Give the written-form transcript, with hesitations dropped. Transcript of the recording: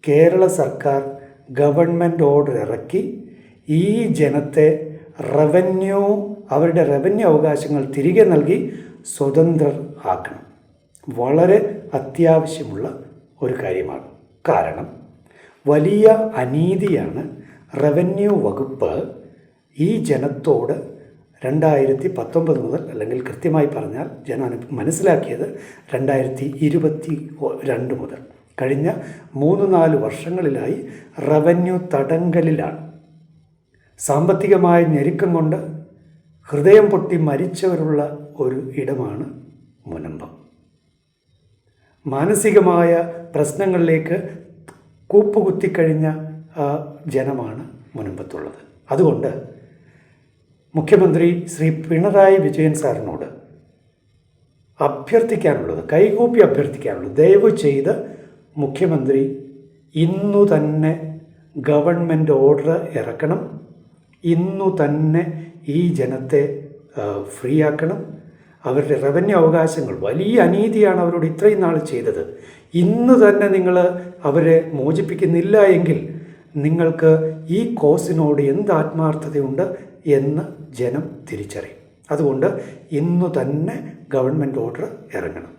കേരള സർക്കാർ government order ഇറക്കി ഈ ജനത്തെ അവരുടെ റവന്യൂ അവകാശങ്ങൾ തിരികെ നൽകി സ്വതന്ത്രർ ആക്കണം. വളരെ അത്യാവശ്യമുള്ള ഒരു കാര്യമാണ്. കാരണം വലിയ അനീതിയാണ് റവന്യൂ വകുപ്പ് ഈ ജനത്തോട് 2019 മുതൽ, അല്ലെങ്കിൽ കൃത്യമായി പറഞ്ഞാൽ ജനം മനസ്സിലാക്കിയത് 2022 മുതൽ, കഴിഞ്ഞ 3-4 വർഷങ്ങളിലായി റവന്യൂ തടങ്കലിലാണ്. സാമ്പത്തികമായ ഞെരുക്കം കൊണ്ട് ഹൃദയം പൊട്ടി മരിച്ചവരുള്ള ഒരു ഇടമാണ് മുനമ്പം. മാനസികമായ പ്രശ്നങ്ങളിലേക്ക് കൂപ്പുകുത്തിക്കഴിഞ്ഞ ജനമാണ് മുനമ്പത്തുള്ളത്. അതുകൊണ്ട് മുഖ്യമന്ത്രി ശ്രീ പിണറായി വിജയൻ സാറിനോട് കൈകൂപ്പി അഭ്യർത്ഥിക്കാനുള്ളത്, ദയവ് ചെയ്ത് മുഖ്യമന്ത്രി ഇന്നു തന്നെ ഗവൺമെൻറ് ഓർഡർ ഇറക്കണം. ഇന്നു തന്നെ ഈ ജനത്തെ ഫ്രീ ആക്കണം. അവരുടെ റവന്യൂ അവകാശങ്ങൾ, വലിയ അനീതിയാണ് അവരോട് ഇത്രയും നാൾ ചെയ്തത്. ഇന്ന് തന്നെ നിങ്ങൾ അവരെ മോചിപ്പിക്കുന്നില്ല എങ്കിൽ നിങ്ങൾക്ക് ഈ കോസിനോട് എന്ത് ആത്മാർത്ഥതയുണ്ട് എന്ന് ജനം തിരിച്ചറിയും. അതുകൊണ്ട് ഇന്നു തന്നെ ഗവൺമെൻറ് ഓർഡർ ഇറങ്ങണം.